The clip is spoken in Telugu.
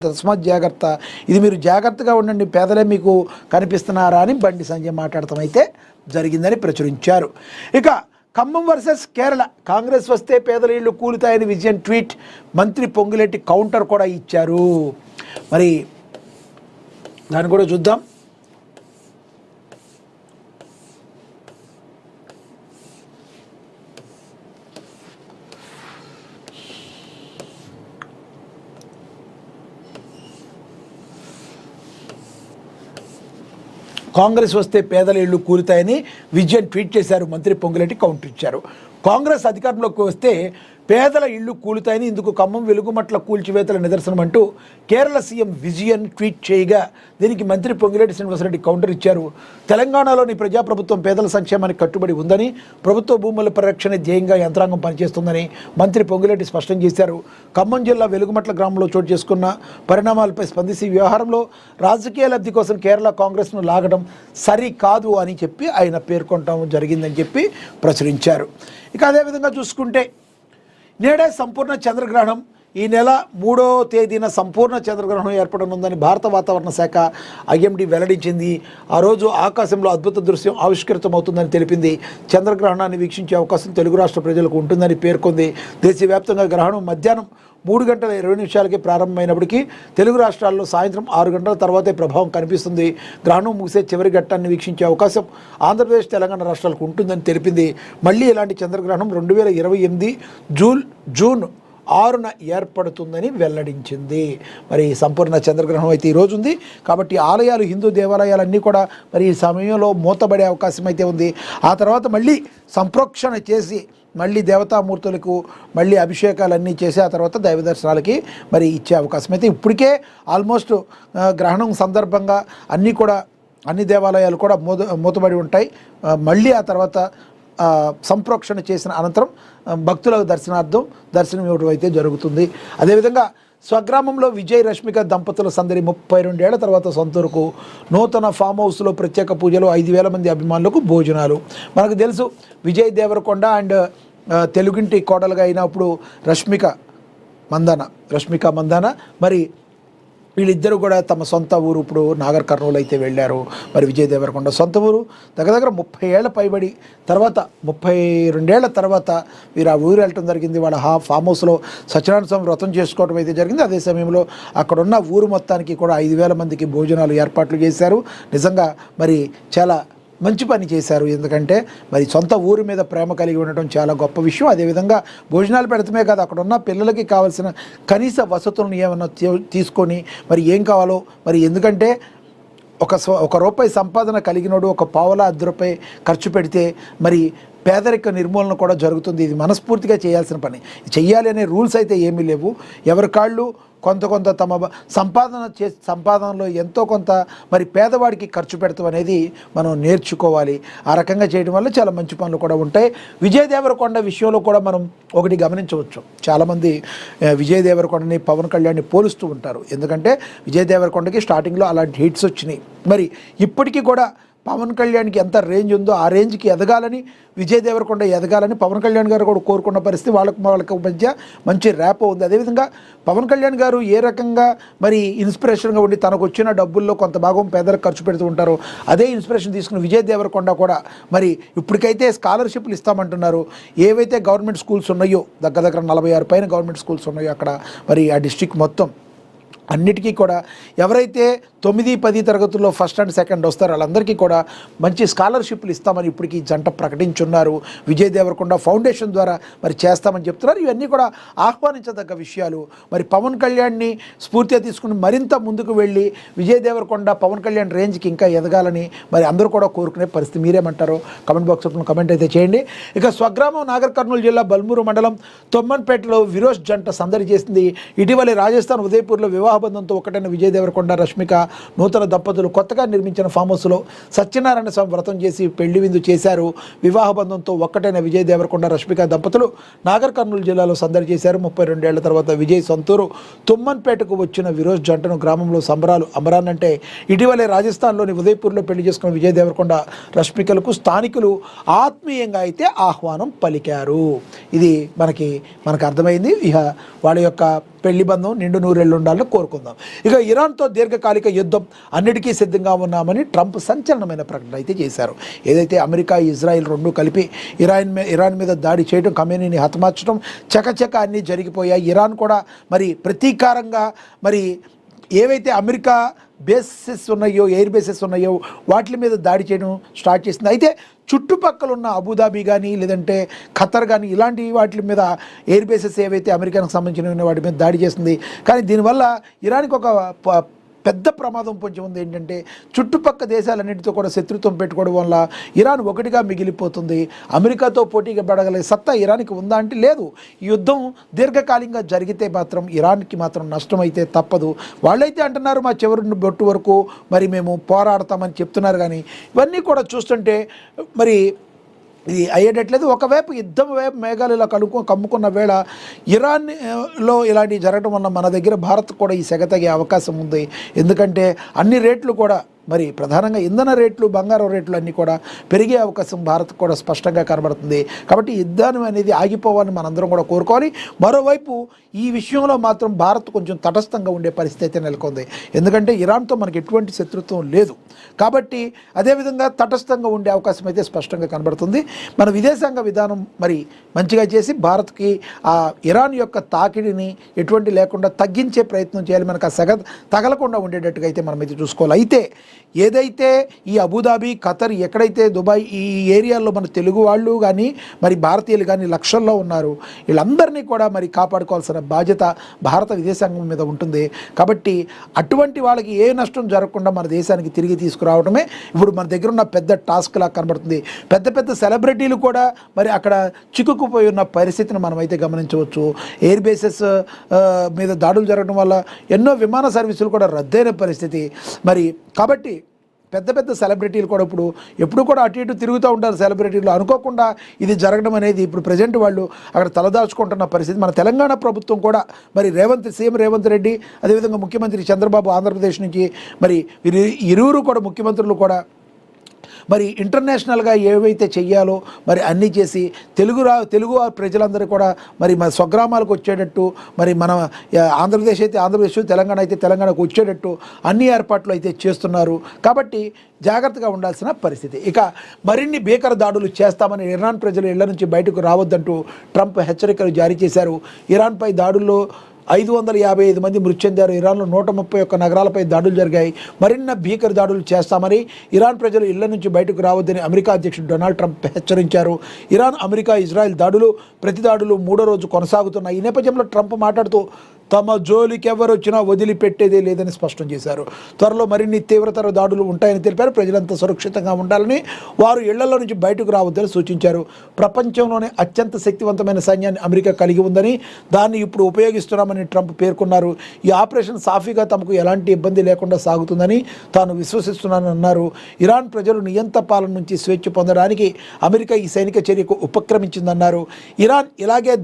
తస్మాత్ జాగ్రత్త, ఇది మీరు జాగ్రత్తగా ఉండండి, పేదలే మీకు కనిపిస్తున్నారా అని బండి సంజయ్ మాట్లాడటం అయితే జరిగిందని ప్రచురించారు. ఇక ఖమ్మం వర్సెస్ కేరళ, కాంగ్రెస్ వస్తే పేదల ఇళ్ళు కూలుతాయని విజయన్ ట్వీట్, మంత్రి పొంగులేటి కౌంటర్ కూడా ఇచ్చారు. మరి దాన్ని కూడా చూద్దాం. కాంగ్రెస్ వస్తే పేదల ఇళ్ళు కూలుతాయని విజయన్ ట్వీట్ చేశారు. మంత్రి పొంగులేటి కౌంటర్ ఇచ్చారు. కాంగ్రెస్ అధికారంలోకి వస్తే పేదల ఇళ్ళు కూలుతాయని, ఇందుకు ఖమ్మం వెలుగుమట్ల కూల్చివేతల నిదర్శనం అంటూ కేరళ సీఎం విజయన్ ట్వీట్ చేయగా దీనికి మంత్రి పొంగులేటి శ్రీనివాసరెడ్డి కౌంటర్ ఇచ్చారు. తెలంగాణలోని ప్రజాప్రభుత్వం పేదల సంక్షేమానికి కట్టుబడి ఉందని, ప్రభుత్వ భూముల పరిరక్షణ ధ్యేయంగా యంత్రాంగం పనిచేస్తుందని మంత్రి పొంగులేటి స్పష్టం చేశారు. ఖమ్మం జిల్లా వెలుగుమట్ల గ్రామంలో చోటు చేసుకున్న పరిణామాలపై స్పందించి వ్యవహారంలో రాజకీయ లబ్ధి కోసం కేరళ కాంగ్రెస్ను లాగడం సరికాదు అని చెప్పి ఆయన పేర్కొనడం జరిగిందని చెప్పి ప్రచురించారు. ఇక అదేవిధంగా చూసుకుంటే నేడే సంపూర్ణ చంద్రగ్రహణం, ఈ నెల 3వ తేదీన సంపూర్ణ చంద్రగ్రహణం ఏర్పడనుందని భారత వాతావరణ శాఖ ఐఎండీ వెల్లడించింది. ఆ రోజు ఆకాశంలో అద్భుత దృశ్యం ఆవిష్కృతమవుతుందని తెలిపింది. చంద్రగ్రహణాన్ని వీక్షించే అవకాశం తెలుగు రాష్ట్ర ప్రజలకు ఉంటుందని పేర్కొంది. దేశవ్యాప్తంగా గ్రహణం మధ్యాహ్నం 3:20 ప్రారంభమైనప్పటికీ తెలుగు రాష్ట్రాల్లో సాయంత్రం 6 గంటల తర్వాతే ప్రభావం కనిపిస్తుంది. గ్రహణం ముగిసే చివరి ఘట్టాన్ని వీక్షించే అవకాశం ఆంధ్రప్రదేశ్, తెలంగాణ రాష్ట్రాలకు ఉంటుందని తెలిపింది. మళ్ళీ ఇలాంటి చంద్రగ్రహణం 2028 జూన్ 6న ఏర్పడుతుందని వెల్లడించింది. మరి సంపూర్ణ చంద్రగ్రహణం అయితే ఈరోజు ఉంది కాబట్టి ఆలయాలు, హిందూ దేవాలయాలన్నీ కూడా మరి ఈ సమయంలో మూతబడే అవకాశం అయితే ఉంది. ఆ తర్వాత మళ్ళీ సంప్రోక్షణ చేసి మళ్ళీ దేవతామూర్తులకు మళ్ళీ అభిషేకాలన్నీ చేసి ఆ తర్వాత దైవ దర్శనాలకి మరి ఇచ్చే అవకాశం అయితే ఇప్పటికే ఆల్మోస్ట్ గ్రహణం సందర్భంగా అన్ని దేవాలయాలు కూడా మూతబడి ఉంటాయి. మళ్ళీ ఆ తర్వాత సంప్రోక్షణ చేసిన అనంతరం భక్తుల దర్శనం ఇవ్వడం అయితే జరుగుతుంది. అదేవిధంగా స్వగ్రామంలో విజయ్, రష్మిక దంపతుల సందడి 32 ఏళ్ల తర్వాత సొంతూరుకు నూతన ఫామ్ హౌస్లో ప్రత్యేక పూజలు, 5,000 మంది అభిమానులకు భోజనాలు. మనకు తెలుసు విజయ్ దేవరకొండ అండ్ తెలుగింటి కోడలుగా అయినప్పుడు రష్మిక మందాన మరి వీళ్ళిద్దరూ కూడా తమ సొంత ఊరు ఇప్పుడు నాగర్ కర్నూలు అయితే వెళ్ళారు. మరి విజయ్ దేవరకొండ సొంత ఊరు దగ్గర 30 ఏళ్ల పైబడి తర్వాత 32 ఏళ్ల తర్వాత వీరు ఆ ఊరు వెళ్ళటం జరిగింది. వాళ్ళ ఫామ్ హౌస్లో సత్యనారాయణ స్వామి వ్రతం చేసుకోవడం అయితే జరిగింది. అదే సమయంలో అక్కడున్న ఊరు మొత్తానికి కూడా 5,000 మందికి భోజనాలు ఏర్పాట్లు చేశారు. నిజంగా మరి చాలా మంచి పని చేశారు. ఎందుకంటే మరి సొంత ఊరి మీద ప్రేమ కలిగి ఉండటం చాలా గొప్ప విషయం. అదేవిధంగా భోజనాలు పెడతమే కాదు, అక్కడ ఉన్న పిల్లలకి కావాల్సిన కనీస వసతులను ఏమన్నా తీసుకొని మరి ఏం కావాలో మరి ఎందుకంటే ఒక రూపాయి సంపాదన కలిగినోడు ఒక పావలా 10 రూపాయి ఖర్చు పెడితే మరి పేదరిక నిర్మూలన కూడా జరుగుతుంది. ఇది మనస్ఫూర్తిగా చేయాల్సిన పని. చెయ్యాలి అనే రూల్స్ అయితే ఏమీ లేవు. ఎవరి కాళ్ళు కొంత తమ సంపాదనలో ఎంతో కొంత మరి పేదవాడికి ఖర్చు పెడతాం అనేది మనం నేర్చుకోవాలి. ఆ రకంగా చేయడం వల్ల చాలా మంచి పనులు కూడా ఉంటాయి. విజయ్ దేవరకొండ విషయంలో కూడా మనం ఒకటి గమనించవచ్చు. చాలామంది విజయ్ దేవరకొండని పవన్ కళ్యాణ్ని పోలుస్తూ ఉంటారు. ఎందుకంటే విజయ్ దేవరకొండకి స్టార్టింగ్లో అలాంటి హిట్స్ వచ్చినాయి. మరి ఇప్పటికీ కూడా పవన్ కళ్యాణ్కి ఎంత రేంజ్ ఉందో ఆ రేంజ్కి ఎదగాలని, విజయ్ దేవరకొండ ఎదగాలని పవన్ కళ్యాణ్ గారు కూడా కోరుకున్న పరిస్థితి వాళ్ళకి మధ్య మంచి ర్యాపో ఉంది. అదేవిధంగా పవన్ కళ్యాణ్ గారు ఏ రకంగా మరి ఇన్స్పిరేషన్గా ఉండి తనకు వచ్చిన డబ్బుల్లో కొంత భాగం పేదలకు ఖర్చు పెడుతూ ఉంటారో అదే ఇన్స్పిరేషన్ తీసుకుని విజయ్ దేవరకొండ కూడా మరి ఇప్పటికైతే స్కాలర్షిప్లు ఇస్తామంటున్నారు. ఏవైతే గవర్నమెంట్ స్కూల్స్ ఉన్నాయో దగ్గర 46 పైన గవర్నమెంట్ స్కూల్స్ ఉన్నాయో అక్కడ మరి ఆ డిస్ట్రిక్ట్ మొత్తం అన్నిటికీ కూడా ఎవరైతే 9, 10 తరగతుల్లో ఫస్ట్ అండ్ సెకండ్ వస్తారో వాళ్ళందరికీ కూడా మంచి స్కాలర్షిప్లు ఇస్తామని ఇప్పటికీ జంట ప్రకటించున్నారు. విజయ్ దేవరకొండ ఫౌండేషన్ ద్వారా మరి చేస్తామని చెప్తున్నారు. ఇవన్నీ కూడా ఆహ్వానించదగ్గ విషయాలు. మరి పవన్ కళ్యాణ్ని స్ఫూర్తిగా తీసుకుని మరింత ముందుకు వెళ్ళి విజయ్ దేవరకొండ పవన్ కళ్యాణ్ రేంజ్కి ఇంకా ఎదగాలని మరి అందరూ కూడా కోరుకునే పరిస్థితి. మీరేమంటారో కమెంట్ బాక్స్లో కమెంట్ అయితే చేయండి. ఇక స్వగ్రామం నాగర్ కర్నూలు జిల్లా బల్మూరు మండలం తొమ్మన్పేటలో విరోష్ జంట సందడి చేసింది. ఇటీవలే రాజస్థాన్ ఉదయపూర్లో వివాహబంధంతో ఒకటైన విజయ్ దేవరకొండ, రష్మిక నూతన దంపతులు కొత్తగా నిర్మించిన ఫామ్ హౌస్లో సత్యనారాయణ స్వామి వ్రతం చేసి పెళ్లి విందు చేశారు. వివాహబంధంతో ఒక్కటైన విజయ్ దేవరకొండ, రష్మిక దంపతులు నాగర్ కర్నూలు జిల్లాలో సందడి చేశారు. 32 ఏళ్ల తర్వాత విజయ్ సొంతూరు తుమ్మన్పేటకు వచ్చిన విరోజ్ జంటను గ్రామంలో సంబరాలు అమరానంటే ఇటీవలే రాజస్థాన్లోని ఉదయపూర్లో పెళ్లి చేసుకున్న విజయ్ దేవరకొండ, రష్మికలకు స్థానికులు ఆత్మీయంగా అయితే ఆహ్వానం పలికారు. ఇది మనకు అర్థమైంది. ఇక వాళ్ళ యొక్క పెళ్లి బంధం నిండు నూరేళ్ళు ఉండాలని కోరుకుందాం. ఇక ఇరాన్తో దీర్ఘకాలిక యుద్ధం అన్నిటికీ సిద్ధంగా ఉన్నామని ట్రంప్ సంచలనమైన ప్రకటన అయితే చేశారు. ఏదైతే అమెరికా ఇజ్రాయిల్ రెండు కలిపి ఇరాన్ మీద దాడి చేయడం, ఖమేనీని హతమార్చడం చకచక అన్నీ జరిగిపోయాయి. ఇరాన్ కూడా మరి ప్రతీకారంగా మరి ఏవైతే అమెరికా బేసెస్ ఉన్నాయో, ఎయిర్ బేసెస్ ఉన్నాయో వాటి మీద దాడి చేయడం స్టార్ట్ చేసింది. అయితే చుట్టుపక్కల ఉన్న అబుదాబి కానీ లేదంటే ఖతర్ కానీ ఇలాంటి వాటి మీద ఎయిర్ బేసెస్ ఏవైతే అమెరికాకు సంబంధించిన వాటి మీద దాడి చేస్తుంది. కానీ దీనివల్ల ఇరాన్కి ఒక పెద్ద ప్రమాదం పొంచి ఉంది. ఏంటంటే చుట్టుపక్క దేశాలన్నింటితో కూడా శత్రుత్వం పెట్టుకోవడం వల్ల ఇరాన్ ఒకటిగా మిగిలిపోతుంది. అమెరికాతో పోటీగా పడగలిగే సత్తా ఇరాన్కి ఉందా అంటే లేదు. ఈ యుద్ధం దీర్ఘకాలికంగా జరిగితే మాత్రం ఇరాన్కి మాత్రం నష్టం అయితే తప్పదు. వాళ్ళైతే అంటున్నారు మా చివరి బొట్టు వరకు మరి మేము పోరాడతామని చెప్తున్నారు. కానీ ఇవన్నీ కూడా చూస్తుంటే మరి ఇది అయ్యేటట్లేదు. ఒకవైపు యుద్ధం వైపు మేఘాలు ఇలా కమ్ముకున్న వేళ ఇరాన్లో ఇలాంటివి జరగడం వల్ల మన దగ్గర భారత్ కూడా ఈ సెగ తగ్గే అవకాశం ఉంది. ఎందుకంటే అన్ని రేట్లు కూడా మరి ప్రధానంగా ఇంధన రేట్లు, బంగారం రేట్లు అన్నీ కూడా పెరిగే అవకాశం భారత్ కూడా స్పష్టంగా కనబడుతుంది. కాబట్టి యుద్ధం అనేది ఆగిపోవాలని మనందరం కూడా కోరుకోవాలి. మరోవైపు ఈ విషయంలో మాత్రం భారత్ కొంచెం తటస్థంగా ఉండే పరిస్థితి అయితే నెలకొంది. ఎందుకంటే ఇరాన్తో మనకి ఎటువంటి శత్రుత్వం లేదు కాబట్టి అదేవిధంగా తటస్థంగా ఉండే అవకాశం అయితే స్పష్టంగా కనబడుతుంది. మన విదేశాంగ విధానం మరి మంచిగా చేసి భారత్కి ఆ ఇరాన్ యొక్క తాకిడిని ఎటువంటి లేకుండా తగ్గించే ప్రయత్నం చేయాలి. మనకు ఆ సెగ తగలకుండా ఉండేటట్టుగా అయితే మనం అయితే చూసుకోవాలి. అయితే ఏదైతే ఈ అబుదాబి, ఖతర్, ఎక్కడైతే దుబాయ్ ఈ ఏరియాల్లో మన తెలుగు వాళ్ళు కానీ మరి భారతీయులు కానీ లక్షల్లో ఉన్నారు. వీళ్ళందరినీ కూడా మరి కాపాడుకోవాల్సిన బాధ్యత భారత విదేశాంగం మీద ఉంటుంది. కాబట్టి అటువంటి వాళ్ళకి ఏ నష్టం జరగకుండా మన దేశానికి తిరిగి తీసుకురావడమే ఇప్పుడు మన దగ్గర ఉన్న పెద్ద టాస్క్ లా కనబడుతుంది. పెద్ద పెద్ద సెలబ్రిటీలు కూడా మరి అక్కడ చిక్కుకుపోయి ఉన్న పరిస్థితిని మనమైతే గమనించవచ్చు. ఎయిర్ బేసెస్ మీద దాడులు జరగడం వల్ల ఎన్నో విమాన సర్వీసులు కూడా రద్దయిన పరిస్థితి. మరి కాబట్టి పెద్ద పెద్ద సెలబ్రిటీలు కూడా ఎప్పుడు కూడా అటు ఇటు తిరుగుతూ ఉంటారు. సెలబ్రిటీలు అనుకోకుండా ఇది జరగడం అనేది ఇప్పుడు ప్రజెంట్ వాళ్ళు అక్కడ తలదాచుకుంటున్న పరిస్థితి. మన తెలంగాణ ప్రభుత్వం కూడా మరి సీఎం రేవంత్ రెడ్డి, అదేవిధంగా ముఖ్యమంత్రి చంద్రబాబు ఆంధ్రప్రదేశ్ నుంచి మరి ఇరువురు కూడా ముఖ్యమంత్రులు కూడా మరి ఇంటర్నేషనల్గా ఏవైతే చెయ్యాలో మరి అన్నీ చేసి తెలుగు ప్రజలందరూ కూడా మరి మన స్వగ్రామాలకు వచ్చేటట్టు మరి మన ఆంధ్రప్రదేశ్ అయితే ఆంధ్రప్రదేశ్, తెలంగాణ అయితే తెలంగాణకు వచ్చేటట్టు అన్ని ఏర్పాట్లు అయితే చేస్తున్నారు. కాబట్టి జాగ్రత్తగా ఉండాల్సిన పరిస్థితి. ఇక మరిన్ని భీకర దాడులు చేస్తామని ఇరాన్ ప్రజలు ఇళ్ల నుంచి బయటకు రావద్దంటూ ట్రంప్ హెచ్చరికలు జారీ చేశారు. ఇరాన్పై దాడుల్లో 555 మంది మృతి చెందారు. ఇరాన్లో 131 నగరాలపై దాడులు జరిగాయి. మరిన్న భీకర దాడులు చేస్తామని ఇరాన్ ప్రజలు ఇళ్ల నుంచి బయటకు రావద్దని అమెరికా అధ్యక్షుడు డొనాల్డ్ ట్రంప్ హెచ్చరించారు. ఇరాన్, అమెరికా, ఇజ్రాయెల్ దాడులు ప్రతి దాడులు 3వ రోజు కొనసాగుతున్నాయి. ఈ నేపథ్యంలో ట్రంప్ మాట్లాడుతూ తమ జోలికి ఎవరు వచ్చినా వదిలిపెట్టేదే లేదని స్పష్టం చేశారు. త్వరలో మరిన్ని తీవ్రతర దాడులు ఉంటాయని తెలిపారు. ప్రజలంతా సురక్షితంగా ఉండాలని, వారు ఇళ్లలో నుంచి బయటకు రావద్దని సూచించారు. ప్రపంచంలోనే అత్యంత శక్తివంతమైన సైన్యాన్ని అమెరికా కలిగి ఉందని, దాన్ని ఇప్పుడు ఉపయోగిస్తున్నామని ట్రంప్ పేర్కొన్నారు. ఈ ఆపరేషన్ సాఫీగా తమకు ఎలాంటి ఇబ్బంది లేకుండా సాగుతుందని తాను విశ్వసిస్తున్నానని అన్నారు. ఇరాన్ ప్రజలు నియంత పాలన నుంచి స్వేచ్ఛ పొందడానికి అమెరికా ఈ సైనిక చర్యకు ఉపక్రమించిందన్నారు. ఇరాన్ ఇలాగే